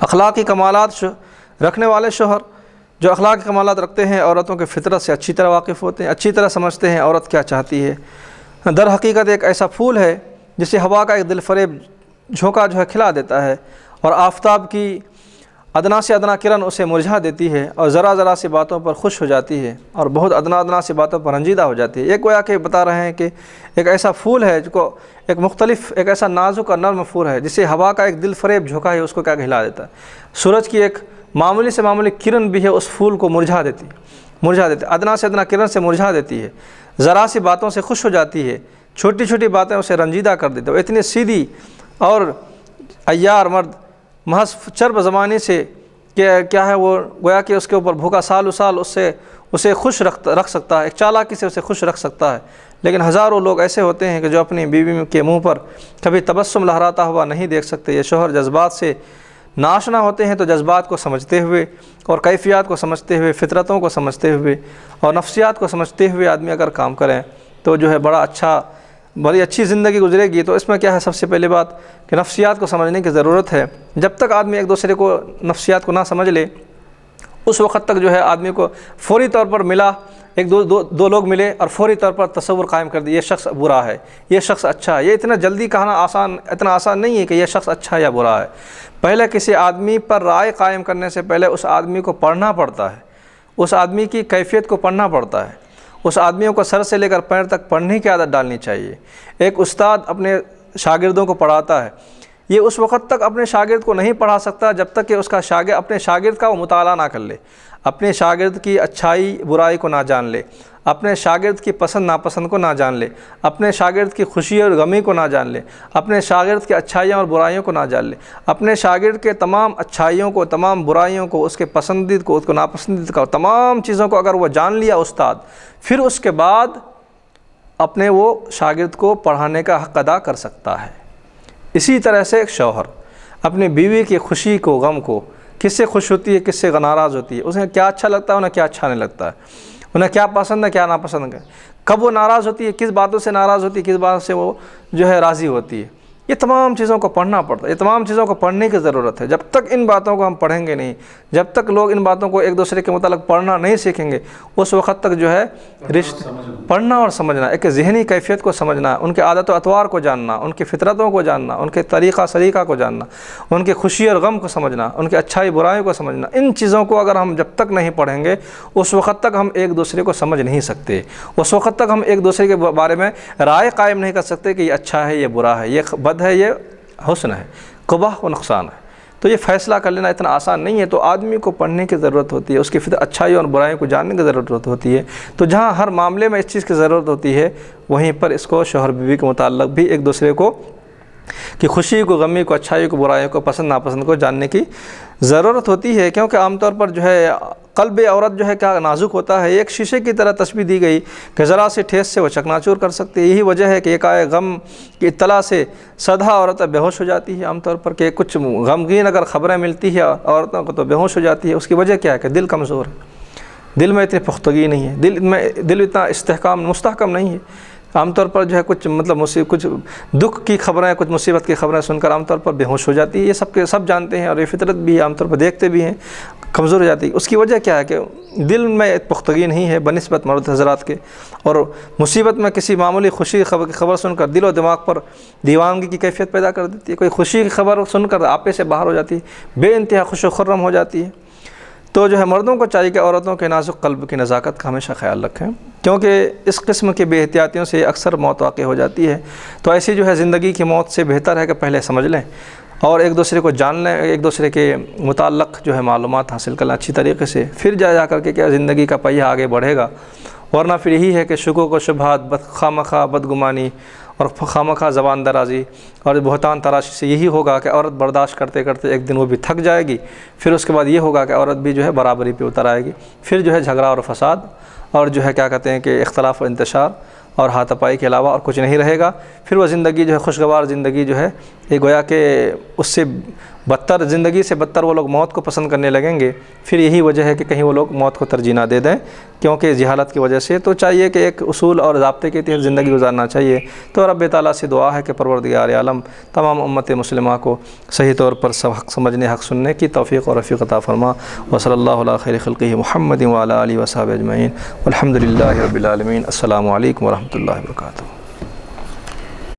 اخلاقی کمالات رکھنے والے شوہر جو اخلاقی کمالات رکھتے ہیں، عورتوں کے فطرت سے اچھی طرح واقف ہوتے ہیں، اچھی طرح سمجھتے ہیں عورت کیا چاہتی ہے، در حقیقت ایک ایسا پھول ہے جسے ہوا کا ایک دل فریب جھونکا جو ہے کھلا دیتا ہے، اور آفتاب کی ادنا سے ادنا کرن اسے مرجھا دیتی ہے، اور ذرا ذرا سی باتوں پر خوش ہو جاتی ہے، اور بہت ادنا سی باتوں پر رنجیدہ ہو جاتی ہے۔ یہ گویا کہ بتا رہے ہیں کہ ایک ایسا پھول ہے جو ایک ایسا نازک اور نرم پھول ہے جسے ہوا کا ایک دل فریب جھونکا ہے اس کو کیا کہلا دیتا ہے۔ سورج کی ایک معمولی سے معمولی کرن بھی ہے اس پھول کو مرجھا دیتی ادنا سے ادنا کرن سے مرجھا دیتی ہے، ذرا سی باتوں سے خوش ہو جاتی ہے، چھوٹی چھوٹی باتیں اسے رنجیدہ کر دیتی ہے۔ وہ اتنی سیدھی اور عیار مرد محض چرب زبانی سے کہ کیا ہے وہ گویا کہ اس کے اوپر بھوکا سال و سال اسے خوش رکھ سکتا ہے، ایک چالاکی سے اسے خوش رکھ سکتا ہے، لیکن ہزاروں لوگ ایسے ہوتے ہیں کہ جو اپنی بیوی کے منہ پر کبھی تبسم لہراتا ہوا نہیں دیکھ سکتے۔ یہ شوہر جذبات سے ناشنا ہوتے ہیں تو جذبات کو سمجھتے ہوئے اور کیفیات کو سمجھتے ہوئے، فطرتوں کو سمجھتے ہوئے اور نفسیات کو سمجھتے ہوئے آدمی اگر کام کریں تو جو ہے بڑی اچھی زندگی گزرے گی۔ تو اس میں کیا ہے، سب سے پہلی بات کہ نفسیات کو سمجھنے کی ضرورت ہے۔ جب تک آدمی ایک دوسرے کو نفسیات کو نہ سمجھ لے اس وقت تک جو ہے آدمی کو فوری طور پر دو لوگ ملے اور فوری طور پر تصور قائم کر دیا یہ شخص برا ہے، یہ شخص اچھا ہے۔ یہ اتنا جلدی کہنا اتنا آسان نہیں ہے کہ یہ شخص اچھا یا برا ہے۔ پہلے کسی آدمی پر رائے قائم کرنے سے پہلے اس آدمی کو پڑھنا پڑتا ہے، اس آدمی کی کیفیت کو پڑھنا پڑتا ہے، اس آدمیوں کو سر سے لے کر پیر تک پڑھنے کی عادت ڈالنی چاہیے۔ ایک استاد اپنے شاگردوں کو پڑھاتا ہے، یہ اس وقت تک اپنے شاگرد کو نہیں پڑھا سکتا جب تک کہ اس کا شاگرد اپنے شاگرد کا وہ مطالعہ نہ کر لے، اپنے شاگرد کی اچھائی برائی کو نہ جان لے، اپنے شاگرد کی پسند ناپسند کو نہ جان لے، اپنے شاگرد کی خوشی اور غمی کو نہ جان لے، اپنے شاگرد کی اچھائیوں اور برائیوں کو نہ جان لے، اپنے شاگرد کے تمام اچھائیوں کو، تمام برائیوں کو، اس کے پسندید کو، اس کو ناپسندید کا، تمام چیزوں کو اگر وہ جان لیا استاد، پھر اس کے بعد اپنے وہ شاگرد کو پڑھانے کا حق ادا کر سکتا ہے۔ اسی طرح سے ایک شوہر اپنی بیوی کی خوشی کو، غم کو، کس سے خوش ہوتی ہے، کس سے ناراض ہوتی ہے، اسے کیا اچھا لگتا ہے، انہیں کیا اچھا نہیں لگتا ہے، انہیں کیا پسند ہے، کیا ناپسند ہے، کب وہ ناراض ہوتی ہے، کس باتوں سے ناراض ہوتی ہے، کس بات سے وہ جو ہے راضی ہوتی ہے، یہ تمام چیزوں کو پڑھنا پڑتا ہے۔ یہ تمام چیزوں کو پڑھنے کی ضرورت ہے۔ جب تک ان باتوں کو ہم پڑھیں گے نہیں، جب تک لوگ ان باتوں کو ایک دوسرے کے متعلق پڑھنا نہیں سیکھیں گے، اس وقت تک جو ہے رشتہ پڑھنا اور سمجھنا، ایک ذہنی کیفیت کو سمجھنا، ان کے عادت و اطوار کو جاننا، ان کی فطرتوں کو جاننا، ان کے طریقہ سلیقہ کو جاننا، ان کے خوشی اور غم کو سمجھنا، ان کے اچھائی برائیوں کو سمجھنا، ان چیزوں کو اگر ہم جب تک نہیں پڑھیں گے اس وقت تک ہم ایک دوسرے کو سمجھ نہیں سکتے، اس وقت تک ہم ایک دوسرے کے بارے میں رائے قائم نہیں کر سکتے کہ یہ اچھا ہے، یہ برا ہے، یہ بد ہے، یہ حسن ہے، قبح و نقصان ہے۔ تو یہ فیصلہ کر لینا اتنا آسان نہیں ہے۔ تو آدمی کو پڑھنے کی ضرورت ہوتی ہے، اس کی اچھائیوں اور برائیوں کو جاننے کی ضرورت ہوتی ہے۔ تو جہاں ہر معاملے میں اس چیز کی ضرورت ہوتی ہے وہیں پر اس کو شوہر بیوی کے متعلق بھی ایک دوسرے کو کہ خوشی کو، غمی کو، اچھائی کو، برائیوں کو، پسند ناپسند کو جاننے کی ضرورت ہوتی ہے، کیونکہ عام طور پر جو ہے قلب عورت جو ہے کیا نازک ہوتا ہے، ایک شیشے کی طرح تشبیہ دی گئی کہ ذرا سے ٹھیس سے وہ چکناچور کر سکتے ہیں۔ یہی وجہ ہے کہ ایک غم کی اطلاع سے سدھا عورت بے ہوش ہو جاتی ہے، عام طور پر کہ کچھ غمگین اگر خبریں ملتی ہے عورتوں کو تو بے ہوش ہو جاتی ہے۔ اس کی وجہ کیا ہے کہ دل کمزور ہے، دل میں اتنی پختگی نہیں ہے، دل اتنا مستحکم نہیں ہے۔ عام طور پر جو ہے کچھ کچھ دکھ کی خبریں، کچھ مصیبت کی خبریں سن کر عام طور پر بے ہوش ہو جاتی ہے۔ یہ سب جانتے ہیں اور یہ فطرت بھی عام طور پر دیکھتے بھی ہیں، کمزور ہو جاتی ہے۔ اس کی وجہ کیا ہے کہ دل میں پختگی نہیں ہے بنسبت مرد حضرات کے، اور مصیبت میں کسی معمولی خوشی کی خبر سن کر دل و دماغ پر دیوانگی کی کیفیت پیدا کر دیتی ہے۔ کوئی خوشی کی خبر سن کر آپے سے باہر ہو جاتی ہے، بے انتہا خوش و خرم ہو جاتی ہے۔ تو جو ہے مردوں کو چاہیے کہ عورتوں کے نازک قلب کی نزاکت کا ہمیشہ خیال رکھیں، کیونکہ اس قسم کی بے احتیاطیوں سے اکثر موت واقع ہو جاتی ہے۔ تو ایسی جو ہے زندگی کی موت سے بہتر ہے کہ پہلے سمجھ لیں اور ایک دوسرے کو جان لیں، ایک دوسرے کے متعلق جو ہے معلومات حاصل کر لیں اچھی طریقے سے، پھر جا کر کے کیا زندگی کا پہیہ آگے بڑھے گا۔ ورنہ پھر یہی ہے کہ شکوک و شبہات، خواہ بدگمانی اور خواہ زبان درازی اور بہتان تراشی سے یہی ہوگا کہ عورت برداشت کرتے کرتے ایک دن وہ بھی تھک جائے گی، پھر اس کے بعد یہ ہوگا کہ عورت بھی جو ہے برابری پہ اتر آئے گی، پھر جو ہے جھگڑا اور فساد اور جو ہے کیا کہتے ہیں کہ اختلاف و انتشار اور ہاتھ پائی کے علاوہ اور کچھ نہیں رہے گا۔ پھر وہ زندگی جو ہے خوشگوار زندگی جو ہے یہ گویا کہ اس سے بدتر زندگی سے بدتر وہ لوگ موت کو پسند کرنے لگیں گے، پھر یہی وجہ ہے کہ کہیں وہ لوگ موت کو ترجیح نہ دے دیں، کیونکہ جہالت کی وجہ سے۔ تو چاہیے کہ ایک اصول اور ضابطے کے تحت زندگی گزارنا چاہیے۔ تو رب تعالیٰ سے دعا ہے کہ پروردگار عالم تمام امت مسلمہ کو صحیح طور پر سب حق سمجھنے، حق سننے کی توفیق اور رفیق عطا فرما۔ وصلی اللہ علی خیر خلقہ محمد وعلی آلہ وصحبہ اجمعین، والحمد للہ رب العالمین۔ السلام علیکم ورحمۃ اللہ وبرکاتہ۔